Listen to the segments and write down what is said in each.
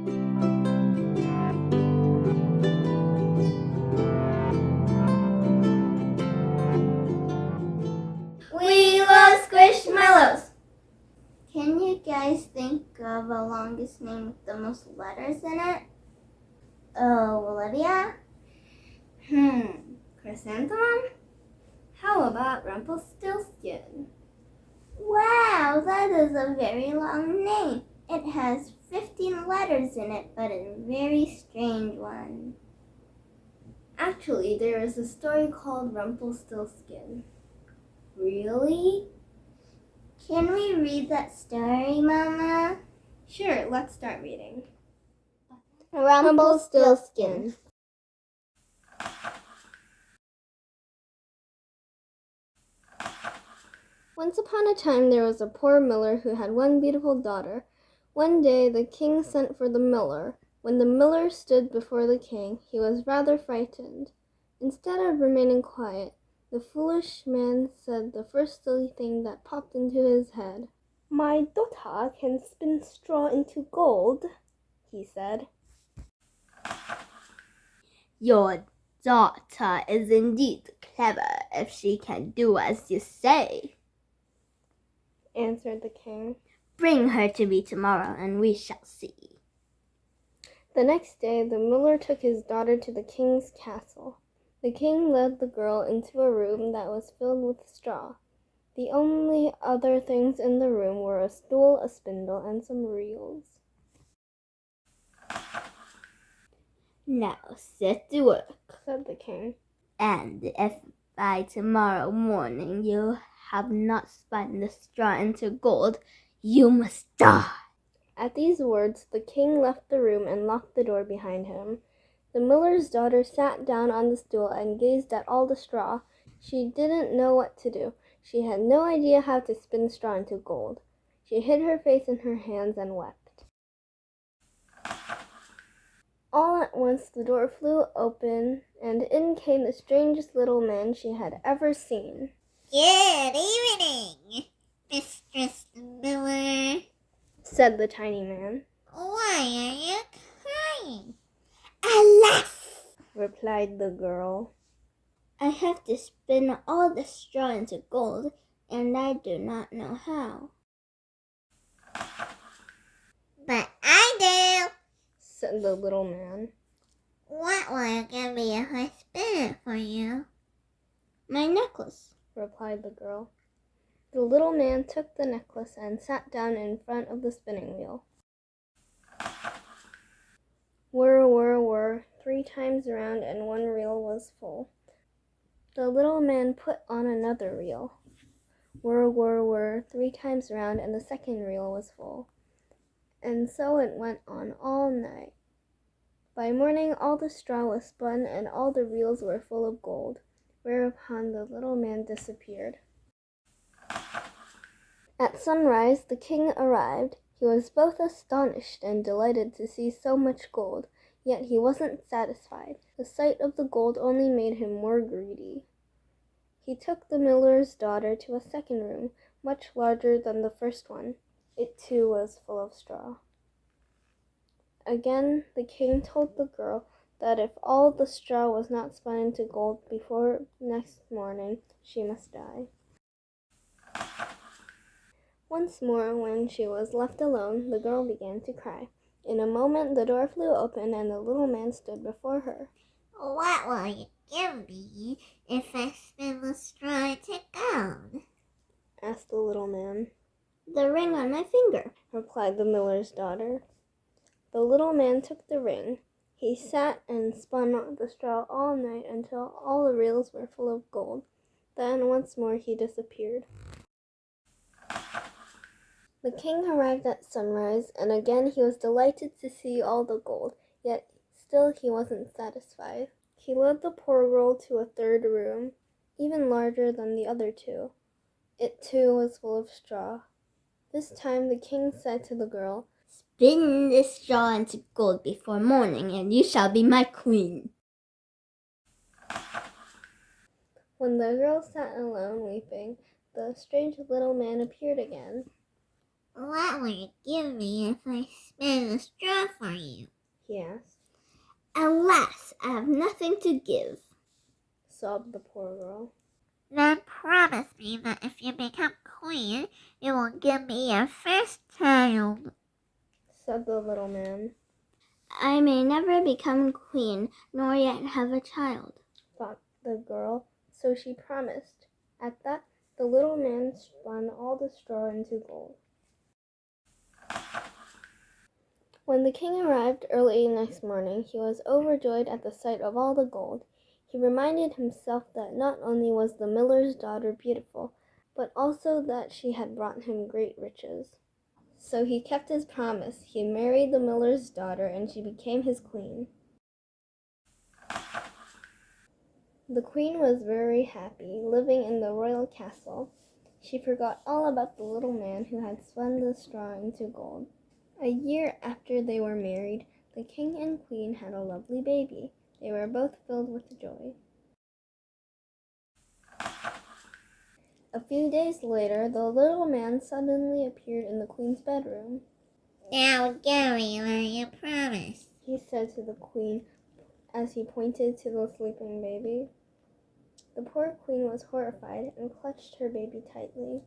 We love Squishmallows! Can you guys think of a longest name with the most letters in it? Oh, Olivia? Chrysanthemum? How about Rumpelstiltskin? Wow, that is a very long name. It has 15 letters in it, but a very strange one. Actually, there is a story called Rumpelstiltskin. Really? Can we read that story, Mama? Sure, let's start reading. Rumpelstiltskin. Once upon a time there was a poor miller who had one beautiful daughter. One day the king sent for the miller. When the miller stood before the king, he was rather frightened. Instead of remaining quiet, the foolish man said the first silly thing that popped into his head. "My daughter can spin straw into gold," he said. "Your daughter is indeed clever if she can do as you say," answered the king. "Bring her to me tomorrow, and we shall see." The next day the miller took his daughter to the king's castle. The king led the girl into a room that was filled with straw. The only other things in the room were a stool, a spindle, and some reels. "Now set to work," said the king. "and if by tomorrow morning you have not spun the straw into gold, you must die." At these words the king left the room and locked the door behind him. The miller's daughter sat down on the stool and gazed at all the straw. She didn't know what to do. She had no idea how to spin straw into gold. She hid her face in her hands and wept. All at once the door flew open, and in came the strangest little man she had ever seen. "Good evening, Mistress Miller," said the tiny man. "Why are you crying?" "Alas," replied the girl, "I have to spin all the straw into gold, and I do not know how." "But I do," said the little man. "What will you give me if I spin it for you?" "My necklace," replied the girl. The little man took the necklace and sat down in front of the spinning wheel. Whir, whir, whir, 3 times round, and one reel was full. The little man put on another reel. Whir, whir, whir, 3 times round, and the second reel was full. And so it went on all night. By morning all the straw was spun, and all the reels were full of gold, whereupon the little man disappeared. At sunrise the king arrived. He was both astonished and delighted to see so much gold, yet he wasn't satisfied. The sight of the gold only made him more greedy. He took the miller's daughter to a second room, much larger than the first one. It too was full of straw. Again the king told the girl that if all the straw was not spun into gold before next morning, she must die. Once more, when she was left alone, the girl began to cry. In a moment the door flew open, and the little man stood before her. "What will you give me if I spin the straw into gold?" asked the little man. "The ring on my finger," replied the miller's daughter. The little man took the ring. He sat and spun the straw all night until all the reels were full of gold. Then once more he disappeared. The king arrived at sunrise, and again he was delighted to see all the gold, yet still he wasn't satisfied. He led the poor girl to a third room, even larger than the other two. It too was full of straw. This time the king said to the girl, "Spin this straw into gold before morning, and you shall be my queen." When the girl sat alone weeping, the strange little man appeared again. What will you give me if I spin the straw for you? he asked. Alas, I have nothing to give, Sobbed the poor girl. Then promise me that if you become queen, you will give me your first child. Said the little man. I may never become queen, nor yet have a child. Thought the girl, so she promised. At that, the little man spun all the straw into gold. When the king arrived early next morning, he was overjoyed at the sight of all the gold. He reminded himself that not only was the miller's daughter beautiful, but also that she had brought him great riches. So he kept his promise. He married the miller's daughter, and she became his queen. The queen was very happy, living in the royal castle. She forgot all about the little man who had spun the straw into gold. A year after they were married, the king and queen had a lovely baby. They were both filled with joy. A few days later, the little man suddenly appeared in the queen's bedroom. Now go where you promised. He said to the queen as he pointed to the sleeping baby. The poor queen was horrified and clutched her baby tightly.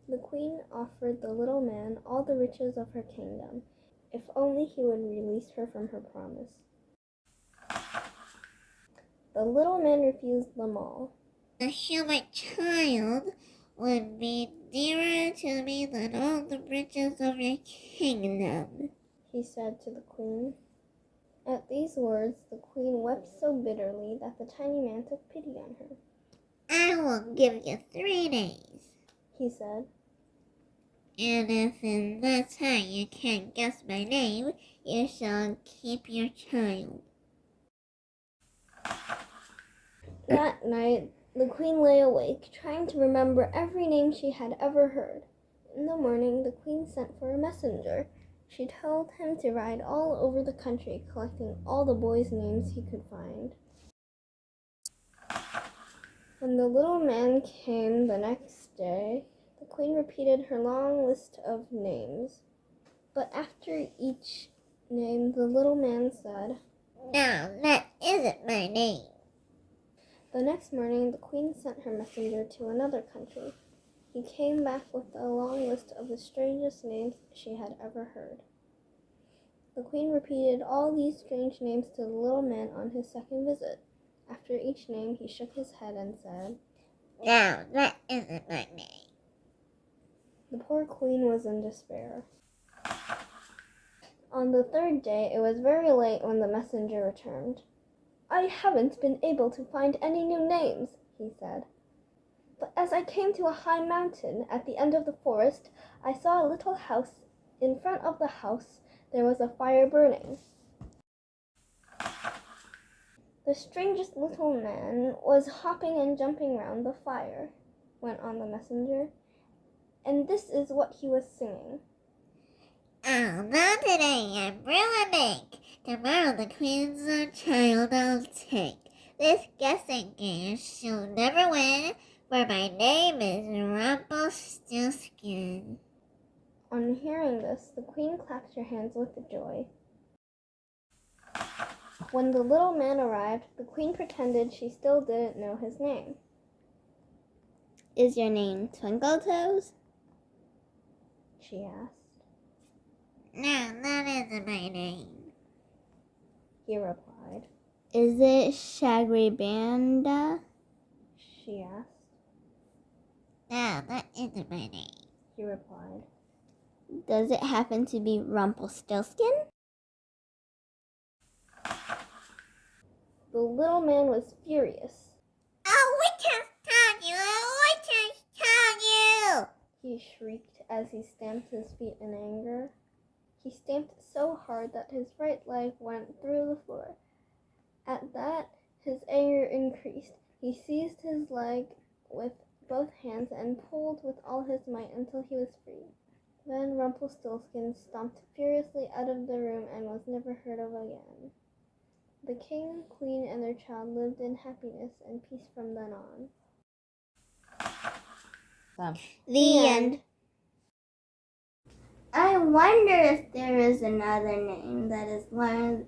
The queen offered the little man all the riches of her kingdom, if only he would release her from her promise. The little man refused them all. A human child would be dearer to me than all the riches of your kingdom, he said to the queen. At these words, the queen wept so bitterly that the tiny man took pity on her. I will give you 3 days, He said. and if in that time you can't guess my name, you shall keep your child. That night, the queen lay awake, trying to remember every name she had ever heard. In the morning, the queen sent for a messenger. She told him to ride all over the country, collecting all the boys' names he could find. When the little man came the next day, the queen repeated her long list of names. But after each name, the little man said, No, that isn't my name. The next morning, the queen sent her messenger to another country. He came back with a long list of the strangest names she had ever heard. The queen repeated all these strange names to the little man on his second visit. After each name, he shook his head and said, No, that isn't my name. The poor queen was in despair. On the third day, it was very late when the messenger returned. I haven't been able to find any new names, he said. But as I came to a high mountain at the end of the forest, I saw a little house. In front of the house, there was a fire burning. The strangest little man was hopping and jumping round the fire, went on the messenger, and this is what he was singing. Oh, not today I brew a make. Tomorrow the queen's own child I'll take. This guessing game she'll never win, for my name is Rumpelstiltskin. On hearing this, the queen clapped her hands with joy. When the little man arrived, the queen pretended she still didn't know his name. Is your name Twinkletoes? She asked. No, that isn't my name. He replied. Is it Shaggy Banda? She asked. No, that isn't my name. He replied. Does it happen to be Rumpelstiltskin? The little man was furious. Oh, witch has told you! Oh, witch has told you! He shrieked as he stamped his feet in anger. He stamped so hard that his right leg went through the floor. At that, his anger increased. He seized his leg with both hands and pulled with all his might until he was free. Then Rumpelstiltskin stomped furiously out of the room and was never heard of again. The king, queen, and their child lived in happiness and peace from then on. The end. I wonder if there is another name that is longer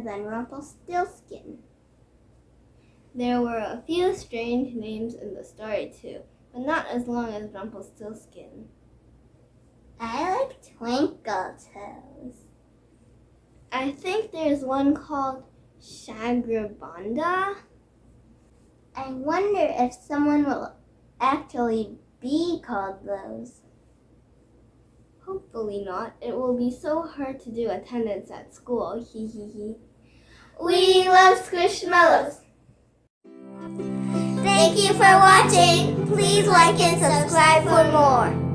than Rumpelstiltskin. There were a few strange names in the story too, but not as long as Rumpelstiltskin. I like Twinkle Toes. I think there's one called Shagrabanda. I wonder if someone will actually be called those. Hopefully not. It will be so hard to do attendance at school. Hee hee hee. We love Squishmallows. Thank you for watching. Please like and subscribe for more.